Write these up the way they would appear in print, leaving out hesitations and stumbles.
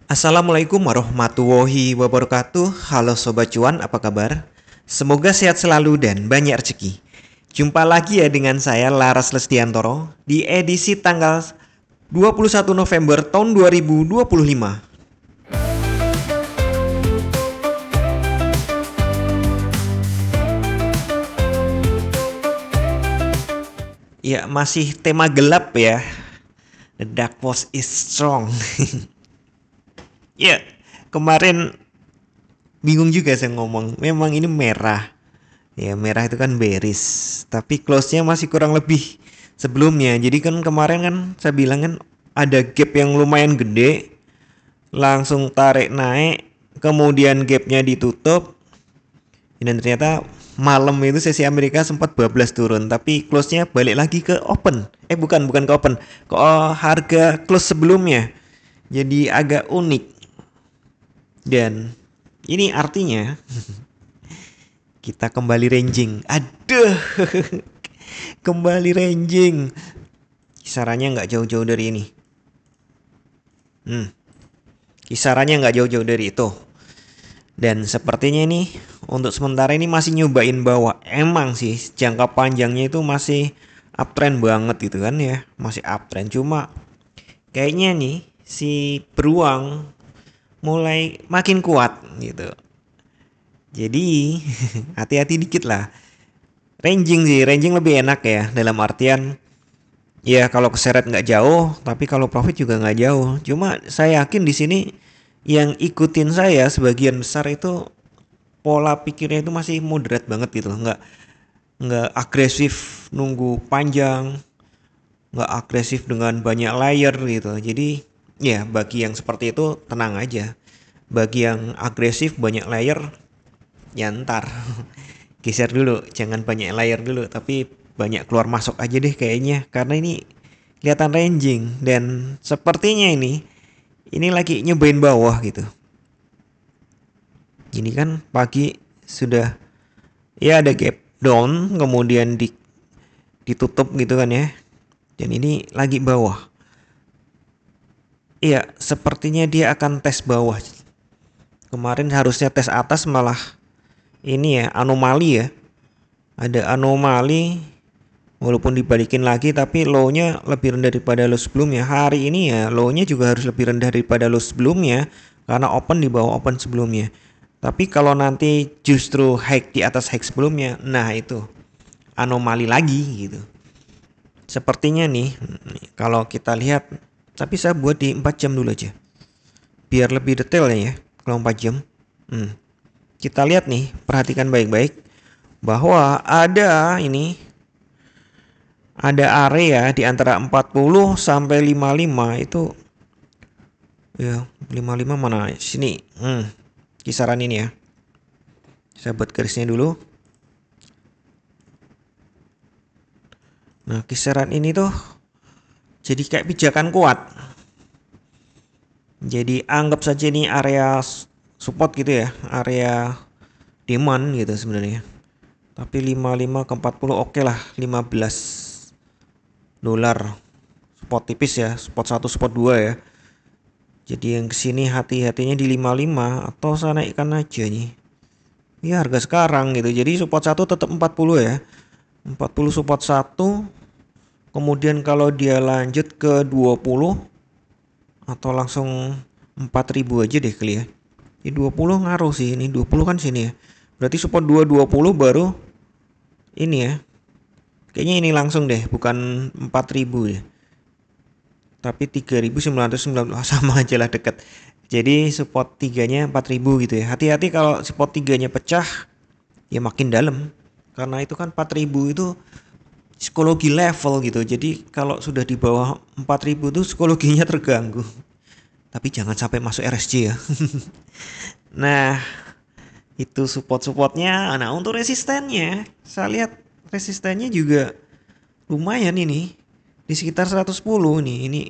Assalamualaikum warahmatullahi wabarakatuh. Halo Sobat Cuan, apa kabar? Semoga sehat selalu dan banyak rezeki. Jumpa lagi ya dengan saya Laras Lestiantoro di edisi tanggal 21 November tahun 2025. Ya, masih tema gelap ya. The dark force is strong. Ya, kemarin bingung juga saya ngomong. Memang ini merah. Ya, merah itu kan bearish, tapi close-nya masih kurang lebih sebelumnya. Jadi kan kemarin kan saya bilang kan ada gap yang lumayan gede, langsung tarik naik, kemudian gapnya ditutup, dan ternyata malam itu sesi Amerika sempat bablas turun, tapi close-nya balik lagi ke open. Bukan ke open, ke harga close sebelumnya. Jadi agak unik. Dan ini artinya kita kembali ranging. Aduh, kembali ranging. Kisarannya nggak jauh-jauh dari ini. Kisarannya nggak jauh-jauh dari itu. Dan sepertinya ini untuk sementara ini masih nyobain bawah. Emang sih jangka panjangnya itu masih uptrend banget gitu kan ya. Masih uptrend. Cuma kayaknya nih si beruang mulai makin kuat gitu. Jadi hati-hati dikit lah. Ranging lebih enak ya, dalam artian ya kalau keseret nggak jauh, tapi kalau profit juga nggak jauh. Cuma saya yakin di sini yang ikutin saya sebagian besar itu pola pikirnya itu masih moderat banget gitu loh, nggak agresif nunggu panjang, nggak agresif dengan banyak layer gitu. Jadi ya bagi yang seperti itu tenang aja. Bagi yang agresif banyak layer, ya ntar geser dulu, jangan banyak layer dulu, tapi banyak keluar masuk aja deh kayaknya, karena ini kelihatan ranging dan sepertinya ini lagi nyobain bawah gitu. Ini kan pagi sudah ya ada gap down, kemudian ditutup gitu kan ya, dan ini lagi bawah. Iya, sepertinya dia akan tes bawah. Kemarin harusnya tes atas, malah ini ya anomali ya. Ada anomali walaupun dibalikin lagi, tapi low-nya lebih rendah daripada low sebelumnya. Hari ini ya low-nya juga harus lebih rendah daripada low sebelumnya karena open di bawah open sebelumnya. Tapi kalau nanti justru high di atas high sebelumnya, nah itu anomali lagi gitu. Sepertinya nih kalau kita lihat, tapi saya buat di 4 jam dulu aja biar lebih detail ya kalau 4 jam. Kita lihat nih, perhatikan baik-baik bahwa ada area di antara 40 sampai 55 itu ya. 55 mana sini, kisaran ini ya. Saya buat garisnya dulu. Nah, kisaran ini tuh jadi kayak pijakan kuat. Jadi anggap saja ini area support gitu ya, area demand gitu sebenarnya. Tapi 55 ke 40 oke lah, 15 dolar. Spot tipis ya, spot 1 spot 2 ya. Jadi yang kesini hati-hatinya di 55 atau saya naikkan aja nih. Ya harga sekarang gitu. Jadi support 1 tetap 40 ya. 40 support 1. Kemudian kalau dia lanjut ke 20 atau langsung 4000 aja deh kali ya. Ini 20 ngaruh sih, ini 20 kan sini ya. Berarti support 220 baru ini ya. Kayaknya ini langsung deh, bukan 4000 ya. Tapi 3990 sama aja lah, deket. Jadi support 3-nya 4000 gitu ya. Hati-hati kalau support 3-nya pecah ya makin dalam. Karena itu kan 4000 itu psikologi level gitu. Jadi kalau sudah di bawah 4000 itu psikologinya terganggu. Tapi jangan sampai masuk RSJ ya. Nah, itu support-supportnya. Nah, untuk resistennya, saya lihat resistennya juga lumayan ini. Di sekitar 110 nih.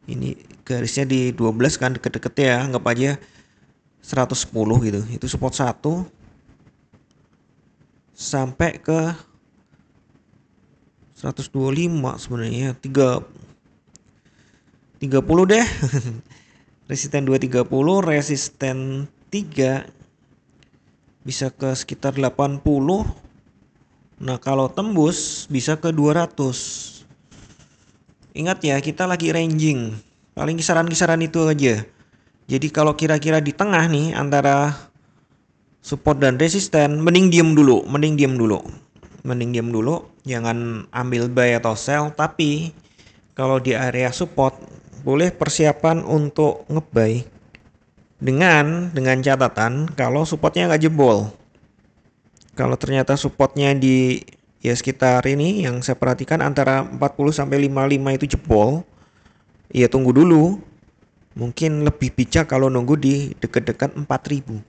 Ini garisnya di 12 kan, deket-deket ya. Anggap aja 110 gitu. Itu support 1 sampai ke 125 sebenarnya, 30 deh. Resisten 230, resisten 3 bisa ke sekitar 80. Nah, kalau tembus bisa ke 200. Ingat ya, kita lagi ranging. Paling kisaran-kisaran itu aja. Jadi kalau kira-kira di tengah nih antara support dan resisten, mending diem dulu, jangan ambil buy atau sell. Tapi kalau di area support, boleh persiapan untuk ngebuy dengan catatan kalau supportnya nggak jebol. Kalau ternyata supportnya di ya sekitar ini yang saya perhatikan antara 40 sampai 55 itu jebol, ya tunggu dulu. Mungkin lebih bijak kalau nunggu di dekat-dekat 4000.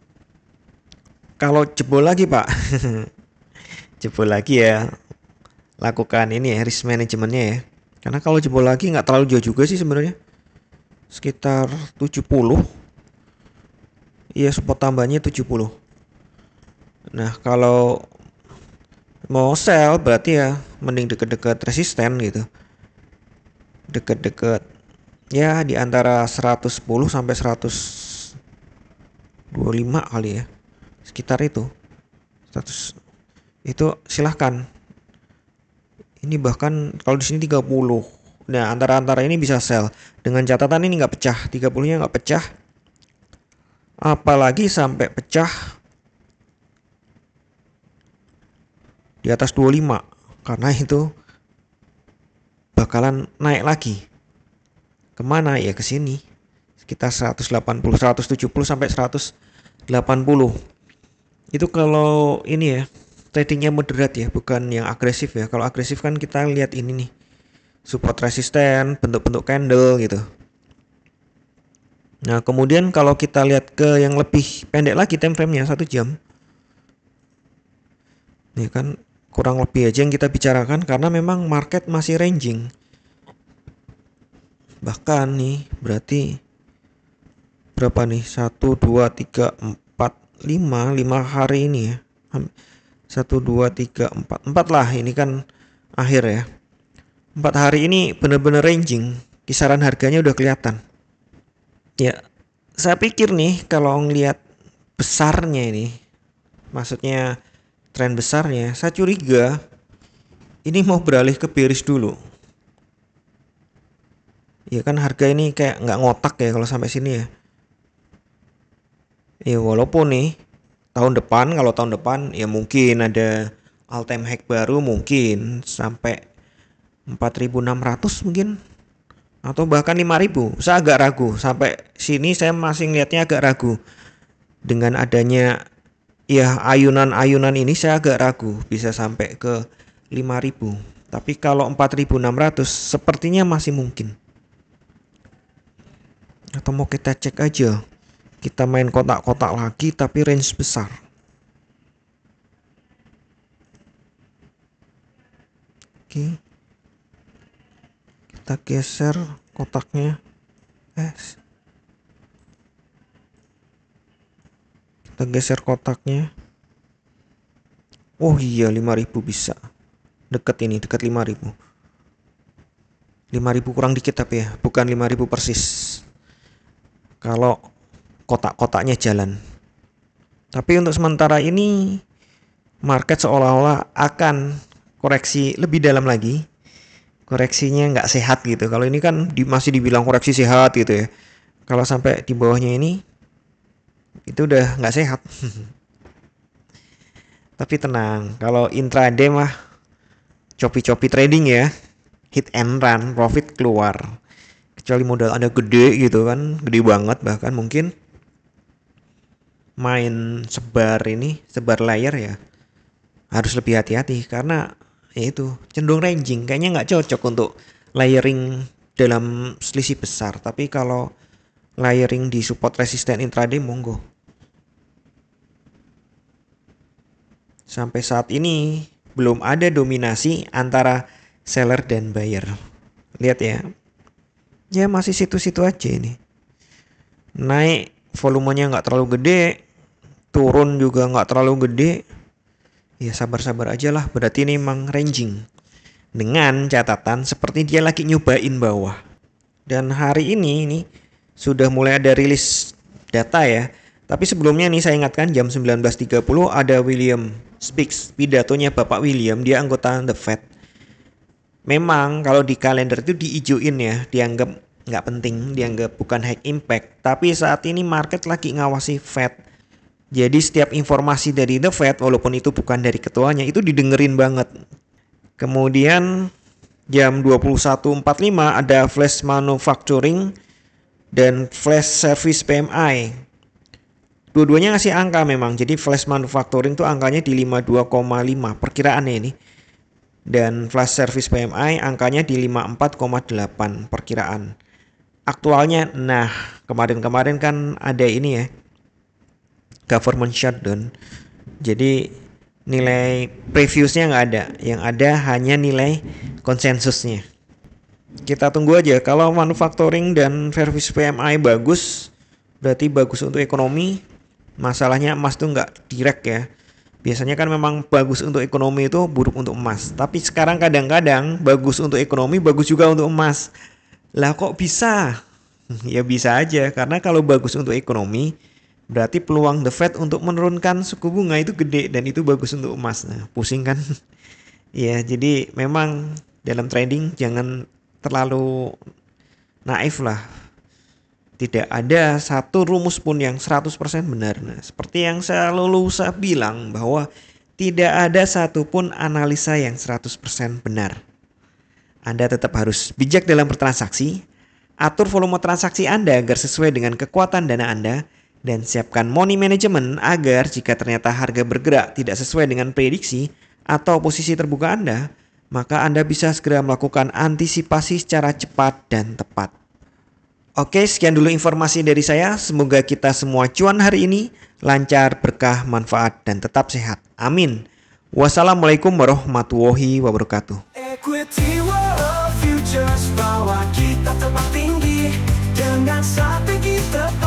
Kalau jebol lagi Pak, jebol lagi ya lakukan ini ya risk manajemennya ya. Karena kalau jebol lagi nggak terlalu jauh juga sih sebenarnya. Sekitar 70. Iya, support tambahnya 70. Nah, kalau mau sell berarti ya mending deket-deket resisten gitu. Deket-deket ya di antara 110 sampai 125 kali ya. Sekitar itu. 100 itu silahkan. Ini bahkan kalau di sini 30. Nah, antara-antara ini bisa sell. Dengan catatan ini nggak pecah, 30-nya nggak pecah. Apalagi sampai pecah di atas 25. Karena itu bakalan naik lagi. Kemana ya, ke sini. Sekitar 180, 170 sampai 180. Itu kalau ini ya, tradingnya moderat ya, bukan yang agresif ya. Kalau agresif kan kita lihat ini nih, support resisten, bentuk-bentuk candle gitu. Nah, kemudian kalau kita lihat ke yang lebih pendek lagi time frame-nya 1 jam. Ini kan kurang lebih aja yang kita bicarakan karena memang market masih ranging. Bahkan nih berarti berapa nih? 1 2 3 4 5 hari ini ya. 1 2 3 4 lah, ini kan akhir ya. 4 hari ini bener-bener ranging. Kisaran harganya udah kelihatan. Ya, saya pikir nih kalau ngelihat besarnya ini, maksudnya tren besarnya, saya curiga ini mau beralih ke bearish dulu. Ya kan harga ini kayak nggak ngotak ya kalau sampai sini ya. Ya walaupun nih kalau tahun depan ya mungkin ada all time high baru, mungkin sampai 4.600 mungkin, atau bahkan 5.000. Saya agak ragu, sampai sini saya masih ngeliatnya agak ragu. Dengan adanya ya ayunan-ayunan ini saya agak ragu bisa sampai ke 5.000. Tapi kalau 4.600 sepertinya masih mungkin. Atau mau kita cek aja, kita main kotak-kotak lagi tapi range besar. Oke, kita geser kotaknya. Kita geser kotaknya. Oh iya, 5.000 bisa. Deket ini, deket 5.000. 5.000 kurang dikit tapi ya, bukan 5.000 persis. Kalau kotak-kotaknya jalan. Tapi untuk sementara ini market seolah-olah akan koreksi lebih dalam lagi. Koreksinya nggak sehat gitu. Kalau ini kan masih dibilang koreksi sehat gitu ya. Kalau sampai di bawahnya ini itu udah nggak sehat. Tapi tenang, kalau intraday mah copi-copi trading ya, hit and run, profit keluar. Kecuali modal Anda gede gitu kan, gede banget, bahkan mungkin main sebar layar ya, harus lebih hati-hati karena ya itu cenderung ranging, kayaknya nggak cocok untuk layering dalam selisih besar. Tapi kalau layering di support resisten intraday monggo. Sampai saat ini belum ada dominasi antara seller dan buyer. Lihat ya. Ya masih situ-situ aja ini. Naik volumenya nggak terlalu gede, turun juga nggak terlalu gede. Ya sabar-sabar aja lah, berarti ini emang ranging. Dengan catatan seperti dia lagi nyobain bawah. Dan hari ini sudah mulai ada rilis data ya. Tapi sebelumnya nih saya ingatkan jam 19.30 ada William Speaks, pidatonya Bapak William, dia anggota The Fed. Memang kalau di kalender itu diijuin ya, dianggap nggak penting, dianggap bukan high impact. Tapi saat ini market lagi ngawasi Fed. Jadi setiap informasi dari The Fed, walaupun itu bukan dari ketuanya, itu didengerin banget. Kemudian jam 21.45 ada flash manufacturing dan flash service PMI. Dua-duanya ngasih angka memang. Jadi flash manufacturing tuh angkanya di 52,5 perkiraannya ini. Dan flash service PMI angkanya di 54,8 perkiraan. Aktualnya, nah kemarin-kemarin kan ada ini ya, government shutdown. Jadi nilai previousnya nggak ada. Yang ada hanya nilai konsensusnya. Kita tunggu aja. Kalau manufacturing dan service PMI bagus, berarti bagus untuk ekonomi. Masalahnya emas tuh nggak direct ya. Biasanya kan memang bagus untuk ekonomi itu buruk untuk emas. Tapi sekarang kadang-kadang bagus untuk ekonomi, bagus juga untuk emas. Lah kok bisa? Ya bisa aja. Karena kalau bagus untuk ekonomi, berarti peluang The Fed untuk menurunkan suku bunga itu gede. Dan itu bagus untuk emas. Nah pusing kan? Ya jadi memang dalam trading jangan terlalu naif lah. Tidak ada satu rumus pun yang 100% benar. Nah, seperti yang selalu saya bilang bahwa tidak ada satupun analisa yang 100% benar. Anda tetap harus bijak dalam bertransaksi, atur volume transaksi Anda agar sesuai dengan kekuatan dana Anda, dan siapkan money management agar jika ternyata harga bergerak tidak sesuai dengan prediksi atau posisi terbuka Anda, maka Anda bisa segera melakukan antisipasi secara cepat dan tepat. Oke, sekian dulu informasi dari saya. Semoga kita semua cuan hari ini, lancar, berkah, manfaat, dan tetap sehat. Amin. Wassalamualaikum warahmatullahi wabarakatuh. Equity World Futures, bawa kita terbang tinggi dengan strategi tepat.